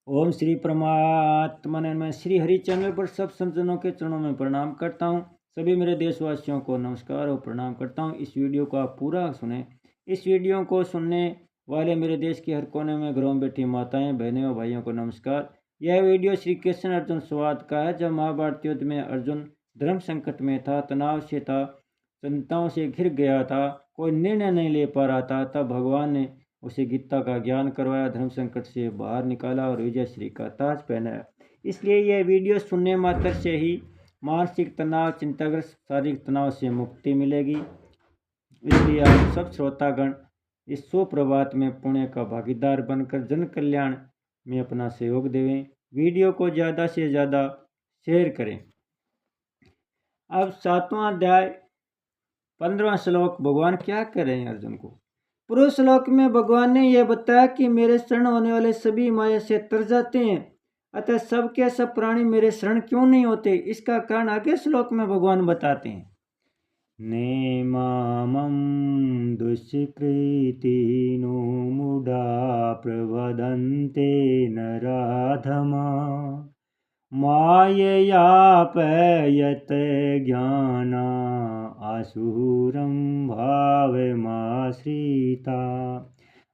ओम श्री परमात्मा ने मैं श्री हरि चैनल पर सब संतजनों के चरणों में प्रणाम करता हूँ। सभी मेरे देशवासियों को नमस्कार और प्रणाम करता हूँ। इस वीडियो को आप पूरा सुने। इस वीडियो को सुनने वाले मेरे देश के हर कोने में घरों में बैठी माताएं, बहनें और भाइयों को नमस्कार। यह वीडियो श्री कृष्ण अर्जुन संवाद का है। जब महाभारत युद्ध में अर्जुन धर्म संकट में था, तनाव से था, चिंताओं से घिर गया था, कोई निर्णय नहीं ले पा रहा था, तब भगवान ने उसे गीता का ज्ञान करवाया, धर्म संकट से बाहर निकाला और विजय श्री का ताज पहनाया। इसलिए यह वीडियो सुनने मात्र से ही मानसिक तनाव, चिंताग्रस्त, शारीरिक तनाव से मुक्ति मिलेगी। इसलिए आप सब श्रोतागण इस सुप्रभात में पुण्य का भागीदार बनकर जन कल्याण में अपना सहयोग देवें। वीडियो को ज़्यादा से ज़्यादा शेयर करें। अब 7वां अध्याय 15वां श्लोक भगवान क्या कह रहे हैं अर्जुन को। पूर्व श्लोक में भगवान ने यह बताया कि मेरे शरण होने वाले सभी माया से तर जाते हैं, अतः सब के सब प्राणी मेरे शरण क्यों नहीं होते, इसका कारण आगे श्लोक में भगवान बताते हैं। नेमामं दुष्कृतिनो मूढा प्रवदन्ते नराधमा माययापयत ज्ञाना आसुरं भावमाश्रिता।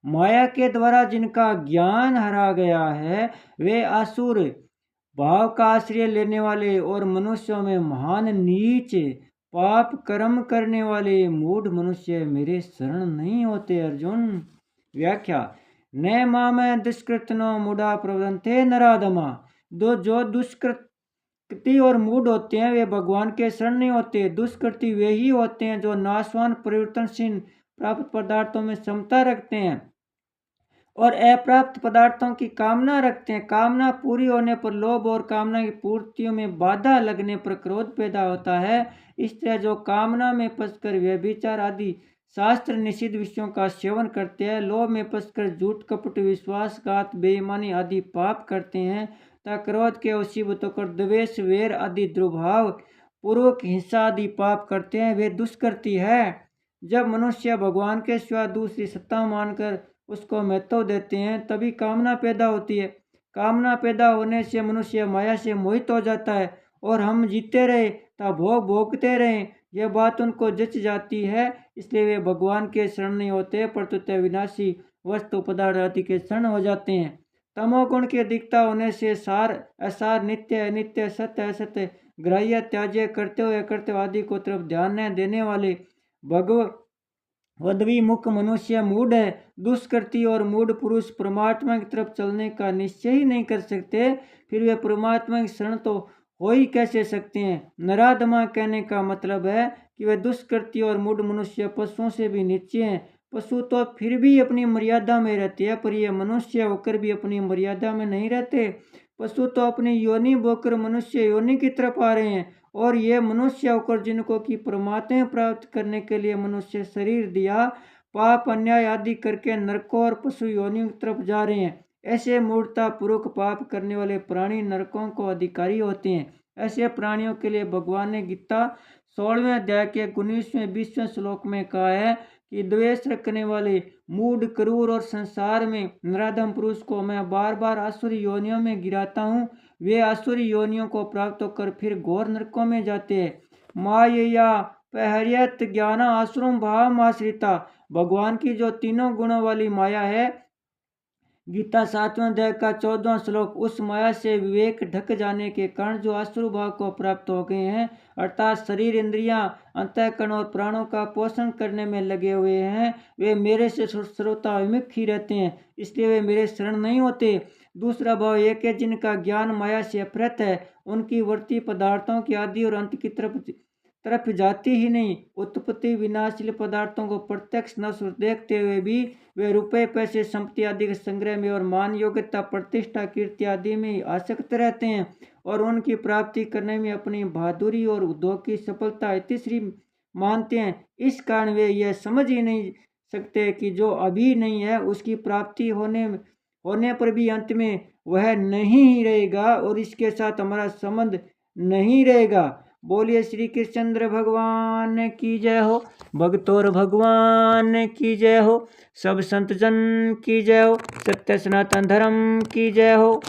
माया के द्वारा जिनका ज्ञान हरा गया है वे असुर भाव का आश्रय लेने वाले और मनुष्यों में महान नीच पाप कर्म करने वाले मूढ़ मनुष्य मेरे शरण नहीं होते। अर्जुन व्याख्या। न माम दुष्कृतनो मूढ़ा प्रवदन्ते नराधमा। जो दुष्कृति और मूढ़ होते हैं वे भगवान के शरण नहीं होते। दुष्कृति वे ही होते हैं जो नाशवान परिवर्तनशील प्राप्त पदार्थों में समता रखते हैं और अप्राप्त पदार्थों की कामना रखते हैं। कामना पूरी होने पर लोभ और कामना की पूर्तियों में बाधा लगने पर क्रोध पैदा होता है। इस तरह जो कामना में फंसकर व्यभिचार आदि शास्त्र निषिद्ध विषयों का सेवन करते हैं, लोभ में फंसकर झूठ कपट विश्वासघात बेईमानी आदि पाप करते हैं, तथा क्रोध के वशीभूत होकर द्वेष वैर आदि दुर्भाव पूर्वक हिंसा आदि पाप करते हैं, वे दुष्कृति है। जब मनुष्य भगवान के सिवा दूसरी सत्ता मानकर उसको महत्व देते हैं तभी कामना पैदा होती है। कामना पैदा होने से मनुष्य माया से मोहित हो जाता है और हम जीते रहे तब भोग भोगते रहे, यह बात उनको जच जाती है। इसलिए वे भगवान के शरण नहीं होते परंतु विनाशी वस्तु पदार्थ आदि के शरण हो जाते हैं। तमोगुण की अधिकता होने से सार असार, नित्य अनित्य, सत्य असत्य, ग्राह्य त्याज्य, कर्तव्य आदि को तरफ ध्यान न देने वाले वदवी मुख मनुष्य मूढ़ है। दुष्कृति और मूढ़ पुरुष परमात्मा की तरफ चलने का निश्चय ही नहीं कर सकते, फिर वे परमात्मा की शरण तो हो ही कैसे सकते हैं। नराधमा कहने का मतलब है कि वे दुष्कृति और मूढ़ मनुष्य पशुओं से भी नीचे हैं। पशु तो फिर भी अपनी मर्यादा में रहते हैं, पर ये मनुष्य होकर भी अपनी मर्यादा में नहीं रहते। पशु तो अपनी योनि बोकर मनुष्य योनि की तरफ आ रहे हैं और ये मनुष्य होकर जिनको कि परमात्मा प्राप्त करने के लिए मनुष्य शरीर दिया, पाप अन्याय आदि करके नरकों और पशु योनियों की तरफ जा रहे हैं। ऐसे मूर्खता पूर्वक पाप करने वाले प्राणी नरकों को अधिकारी होते हैं। ऐसे प्राणियों के लिए भगवान ने गीता 16वें अध्याय के 19वें 20वें श्लोक में कहा है कि द्वेष रखने वाले मूढ़, क्रूर और संसार में नराधम पुरुष को मैं बार बार आसुरी योनियों में गिराता हूँ। वे आसुरी योनियों को प्राप्त होकर फिर घोर नरकों में जाते हैं। माया पहरियत ज्ञान आसुरम भाव आश्रिता। भगवान की जो तीनों गुणों वाली माया है, गीता 7वें अध्याय का 14वां श्लोक, उस माया से विवेक ढक जाने के कारण जो आसुर भाव को प्राप्त हो गए हैं, अर्थात शरीर, इंद्रियां, अंतःकरण और प्राणों का पोषण करने में लगे हुए हैं, वे मेरे से सर्वथा विमुख ही रहते हैं, इसलिए वे मेरे शरण नहीं होते। दूसरा भाव एक है जिनका ज्ञान माया से अपहृत है, उनकी वृत्ति पदार्थों की आदि और अंत की तरफ जाती ही नहीं। उत्पत्ति विनाशील पदार्थों को प्रत्यक्ष नश्वर देखते हुए भी वे रुपये, पैसे, संपत्ति आदि के संग्रह में और मान, योग्यता, प्रतिष्ठा, कीर्ति आदि में आसक्त रहते हैं और उनकी प्राप्ति करने में अपनी बहादुरी और उद्योग की सफलता इतिश्री मानते हैं। इस कारण वे यह समझ ही नहीं सकते कि जो अभी नहीं है उसकी प्राप्ति होने पर भी अंत में वह नहीं ही रहेगा और इसके साथ हमारा संबंध नहीं रहेगा। बोलिए श्री कृष्णचंद्र भगवान की जय हो, भगतोर भगवान की जय हो, सब संत जन की जय हो, सत्य सनातन धर्म की जय हो।